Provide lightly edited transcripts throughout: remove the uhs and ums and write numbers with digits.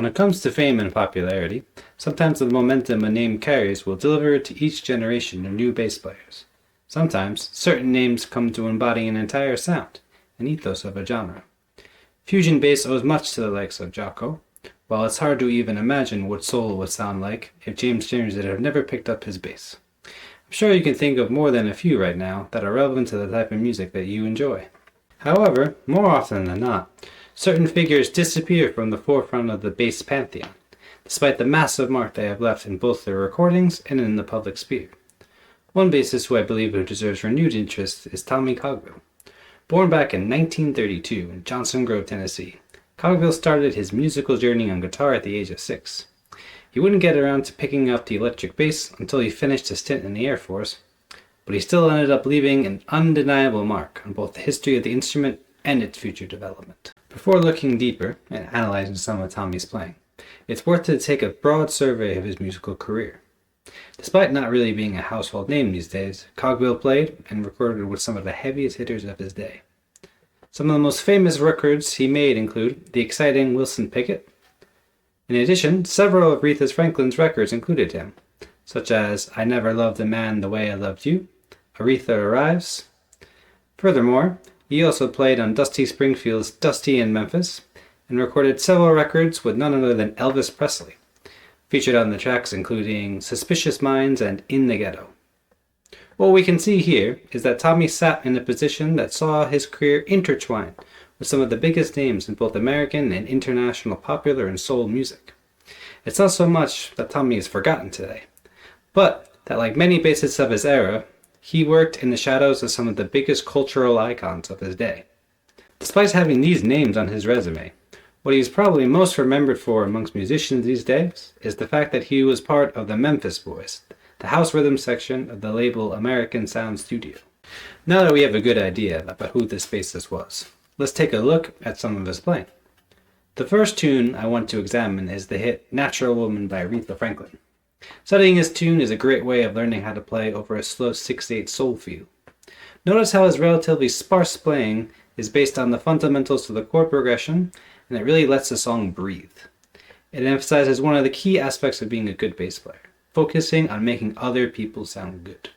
When it comes to fame and popularity, sometimes the momentum a name carries will deliver to each generation of new bass players. Sometimes, certain names come to embody an entire sound, an ethos of a genre. Fusion bass owes much to the likes of Jocko, while it's hard to even imagine what soul would sound like if James James had never picked up his bass. I'm sure you can think of more than a few right now that are relevant to the type of music that you enjoy. However, more often than not, certain figures disappear from the forefront of the bass pantheon, despite the massive mark they have left in both their recordings and in the public sphere. One bassist who I believe deserves renewed interest is Tommy Cogbill. Born back in 1932 in Johnson Grove, Tennessee, Cogbill started his musical journey on guitar at the age of 6. He wouldn't get around to picking up the electric bass until he finished a stint in the Air Force, but he still ended up leaving an undeniable mark on both the history of the instrument and its future development. Before looking deeper and analyzing some of Tommy's playing, it's worth to take a broad survey of his musical career. Despite not really being a household name these days, Cogbill played and recorded with some of the heaviest hitters of his day. Some of the most famous records he made include the exciting Wilson Pickett. In addition, several of Aretha Franklin's records included him, such as I Never Loved a Man the Way I Loved You, Aretha Arrives. Furthermore, he also played on Dusty Springfield's Dusty in Memphis, and recorded several records with none other than Elvis Presley, featured on the tracks including Suspicious Minds and In the Ghetto. What we can see here is that Tommy sat in a position that saw his career intertwined with some of the biggest names in both American and international popular and soul music. It's not so much that Tommy is forgotten today, but that like many bassists of his era, he worked in the shadows of some of the biggest cultural icons of his day. Despite having these names on his resume, what he is probably most remembered for amongst musicians these days is the fact that he was part of the Memphis Boys, the house rhythm section of the label American Sound Studio. Now that we have a good idea about who this bassist was, let's take a look at some of his playing. The first tune I want to examine is the hit Natural Woman by Aretha Franklin. Studying this tune is a great way of learning how to play over a slow 6/8 soul feel. Notice how his relatively sparse playing is based on the fundamentals of the chord progression, and it really lets the song breathe. It emphasizes one of the key aspects of being a good bass player, focusing on making other people sound good.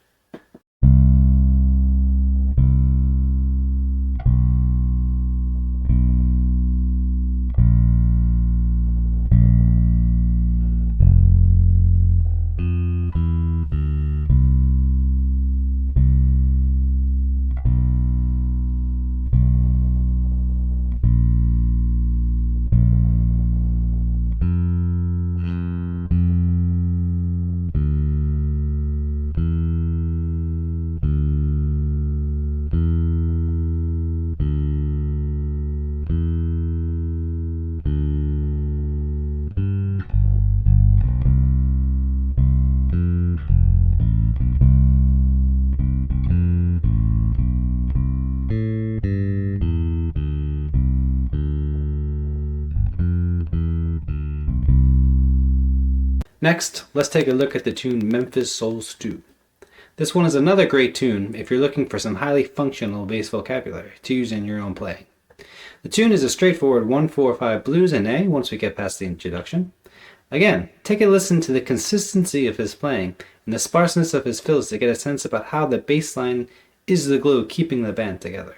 Next, let's take a look at the tune Memphis Soul Stew. This one is another great tune if you're looking for some highly functional bass vocabulary to use in your own playing. The tune is a straightforward 1-4-5 blues in A once we get past the introduction. Again, take a listen to the consistency of his playing and the sparseness of his fills to get a sense about how the bass line is the glue keeping the band together.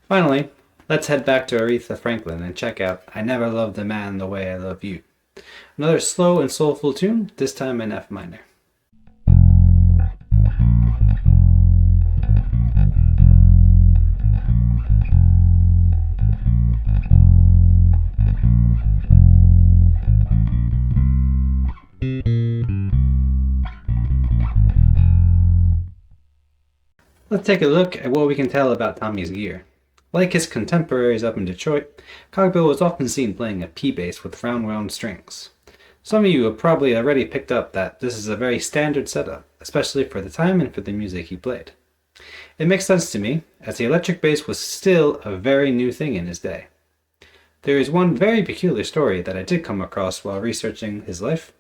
Finally, let's head back to Aretha Franklin and check out I Never Loved a Man the Way I Love You. Another slow and soulful tune, this time in F minor. Let's take a look at what we can tell about Tommy's gear. Like his contemporaries up in Detroit, Cogbill was often seen playing a P bass with round wound strings. Some of you have probably already picked up that this is a very standard setup, especially for the time and for the music he played. It makes sense to me, as the electric bass was still a very new thing in his day. There is one very peculiar story that I did come across while researching his life.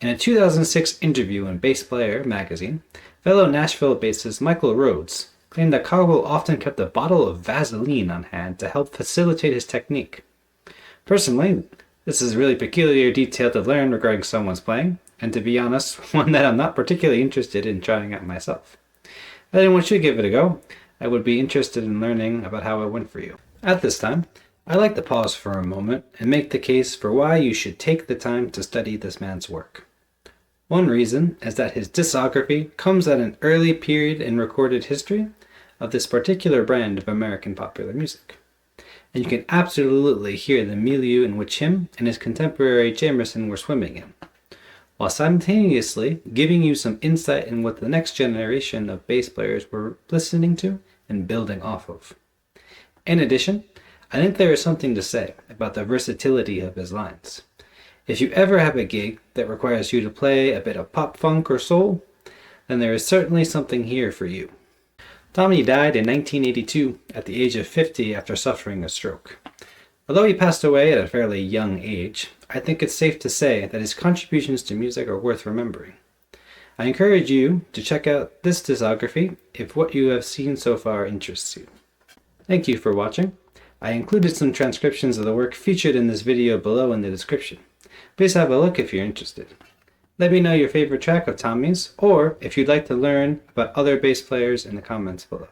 In a 2006 interview in Bass Player magazine, fellow Nashville bassist Michael Rhodes claimed that Cogbill often kept a bottle of Vaseline on hand to help facilitate his technique. Personally, this is a really peculiar detail to learn regarding someone's playing, and to be honest, one that I'm not particularly interested in trying out myself. If anyone should give it a go, I would be interested in learning about how it went for you. At this time, I'd like to pause for a moment and make the case for why you should take the time to study this man's work. One reason is that his discography comes at an early period in recorded history of this particular brand of American popular music. And you can absolutely hear the milieu in which him and his contemporary Jamerson were swimming in, while simultaneously giving you some insight in what the next generation of bass players were listening to and building off of. In addition, I think there is something to say about the versatility of his lines. If you ever have a gig that requires you to play a bit of pop funk or soul, then there is certainly something here for you. Tommy died in 1982 at the age of 50 after suffering a stroke. Although he passed away at a fairly young age, I think it's safe to say that his contributions to music are worth remembering. I encourage you to check out this discography if what you have seen so far interests you. Thank you for watching. I included some transcriptions of the work featured in this video below in the description. Please have a look if you're interested. Let me know your favorite track of Tommy's, or if you'd like to learn about other bass players in the comments below.